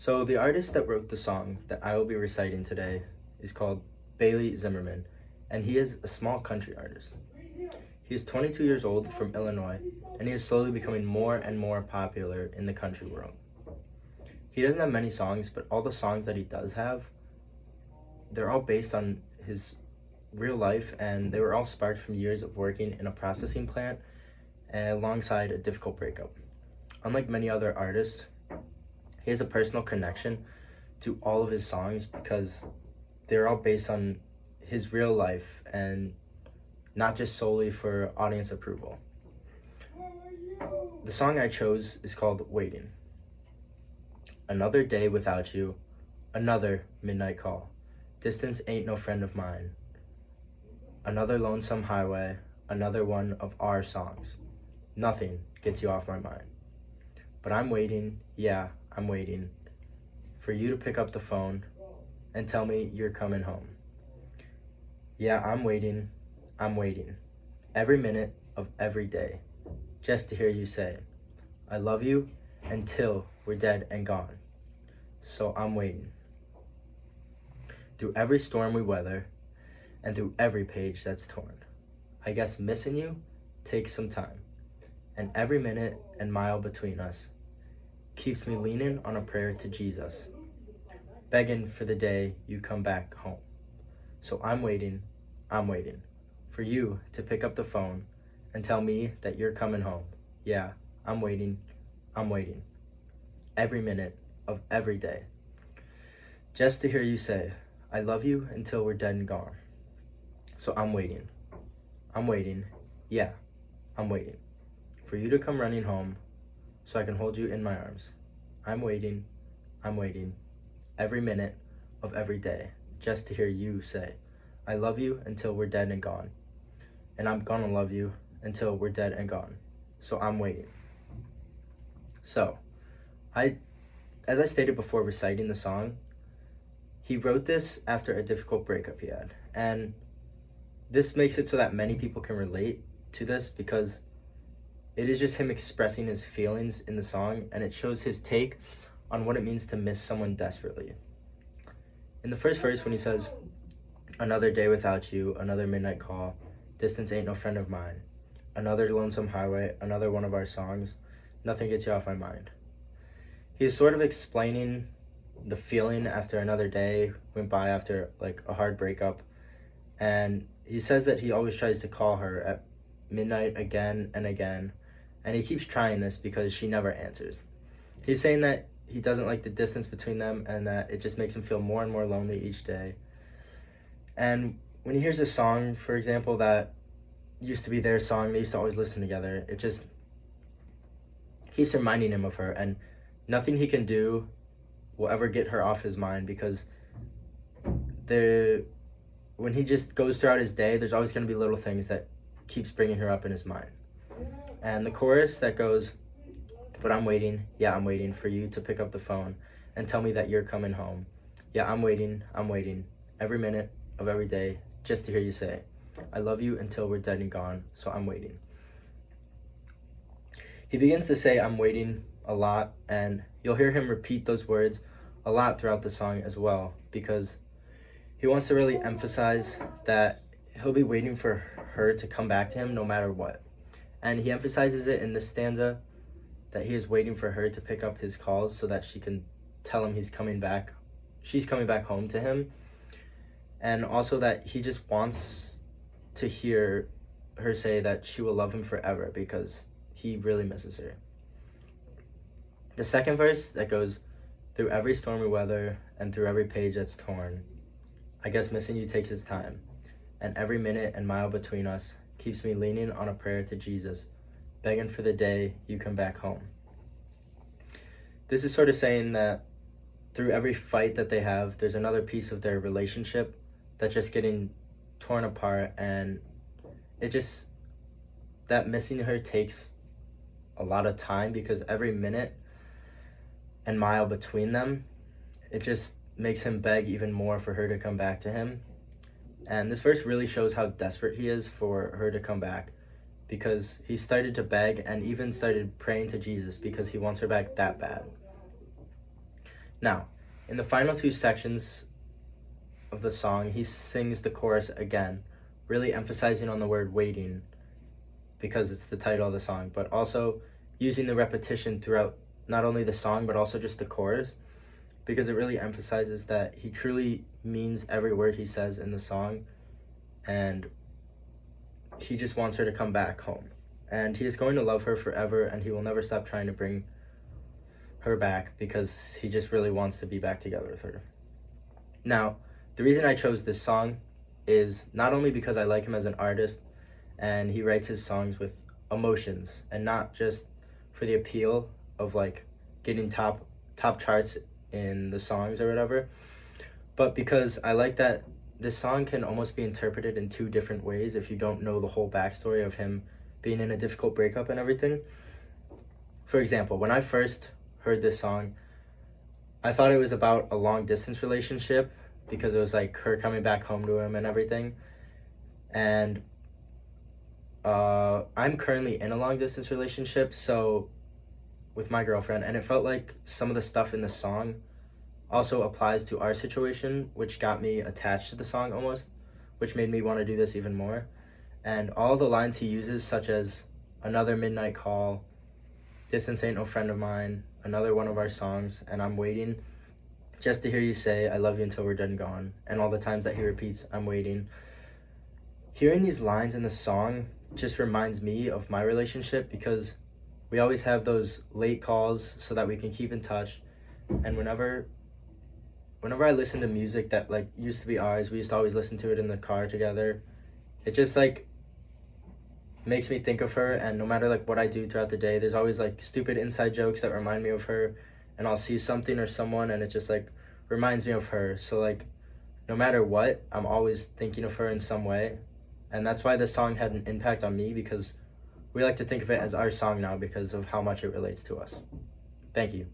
So the artist that wrote the song that I will be reciting today is called Bailey Zimmerman, and he is a small country artist. He is 22 years old from Illinois, and he is slowly becoming more and more popular in the country world. He doesn't have many songs, but all the songs that he does have, they're all based on his real life, and they were all sparked from years of working in a processing plant alongside a difficult breakup. Unlike many other artists, he has a personal connection to all of his songs because they're all based on his real life and not just solely for audience approval. The song I chose is called Waiting. Another day without you, another midnight call. Distance ain't no friend of mine. Another lonesome highway, another one of our songs. Nothing gets you off my mind. But I'm waiting, yeah, I'm waiting for you to pick up the phone and tell me you're coming home. Yeah, I'm waiting, every minute of every day, just to hear you say, I love you until we're dead and gone. So I'm waiting. Through every storm we weather, and through every page that's torn, I guess missing you takes some time, and every minute and mile between us keeps me leaning on a prayer to Jesus, begging for the day you come back home. So I'm waiting for you to pick up the phone and tell me that you're coming home. Yeah, I'm waiting, every minute of every day, just to hear you say, I love you until we're dead and gone. So I'm waiting, yeah, I'm waiting for you to come running home so I can hold you in my arms. I'm waiting, every minute of every day, just to hear you say, I love you until we're dead and gone. And I'm gonna love you until we're dead and gone. So I'm waiting. So, as I stated before reciting the song, he wrote this after a difficult breakup he had. And this makes it so that many people can relate to this because it is just him expressing his feelings in the song, and it shows his take on what it means to miss someone desperately. In the first verse, when he says, another day without you, another midnight call, distance ain't no friend of mine, another lonesome highway, another one of our songs, nothing gets you off my mind. He is sort of explaining the feeling after another day went by after like a hard breakup, and he says that he always tries to call her at midnight again and again, and he keeps trying this because she never answers. He's saying that he doesn't like the distance between them and that it just makes him feel more and more lonely each day. And when he hears a song, for example, that used to be their song, they used to always listen together, it just keeps reminding him of her, and nothing he can do will ever get her off his mind because when he just goes throughout his day, there's always going to be little things that keeps bringing her up in his mind. And the chorus that goes, but I'm waiting, yeah, I'm waiting for you to pick up the phone and tell me that you're coming home. Yeah, I'm waiting, every minute of every day, just to hear you say, I love you until we're dead and gone, so I'm waiting. He begins to say, I'm waiting a lot, and you'll hear him repeat those words a lot throughout the song as well, because he wants to really emphasize that he'll be waiting for her to come back to him no matter what. And he emphasizes it in this stanza that he is waiting for her to pick up his calls so that she can tell him she's coming back home to him. And also that he just wants to hear her say that she will love him forever because he really misses her. The second verse that goes, through every stormy weather and through every page that's torn, I guess missing you takes its time, and every minute and mile between us keeps me leaning on a prayer to Jesus, begging for the day you come back home. This is sort of saying that through every fight that they have, there's another piece of their relationship that's just getting torn apart, and that missing her takes a lot of time because every minute and mile between them, it just makes him beg even more for her to come back to him. And this verse really shows how desperate he is for her to come back, because he started to beg and even started praying to Jesus because he wants her back that bad. Now, in the final two sections of the song, he sings the chorus again, really emphasizing on the word waiting because it's the title of the song, but also using the repetition throughout not only the song but also just the chorus, because it really emphasizes that he truly means every word he says in the song, and he just wants her to come back home. And he is going to love her forever, and he will never stop trying to bring her back because he just really wants to be back together with her. Now, the reason I chose this song is not only because I like him as an artist and he writes his songs with emotions and not just for the appeal of like getting top charts in the songs or whatever, but because I like that this song can almost be interpreted in two different ways if you don't know the whole backstory of him being in a difficult breakup and everything. For example, when I first heard this song, I thought it was about a long distance relationship because it was like her coming back home to him and everything. And I'm currently in a long distance relationship, so with my girlfriend, and it felt like some of the stuff in the song also applies to our situation, which got me attached to the song almost, which made me want to do this even more. And all the lines he uses, such as another midnight call, distance ain't no friend of mine, another one of our songs, and I'm waiting just to hear you say I love you until we're dead and gone, and all the times that he repeats I'm waiting. Hearing these lines in the song just reminds me of my relationship because we always have those late calls so that we can keep in touch. And whenever I listen to music that like used to be ours, we used to always listen to it in the car together. It just like makes me think of her, and no matter like what I do throughout the day, there's always like stupid inside jokes that remind me of her, and I'll see something or someone and it just like reminds me of her. So like no matter what, I'm always thinking of her in some way. And that's why this song had an impact on me, because we like to think of it as our song now because of how much it relates to us. Thank you.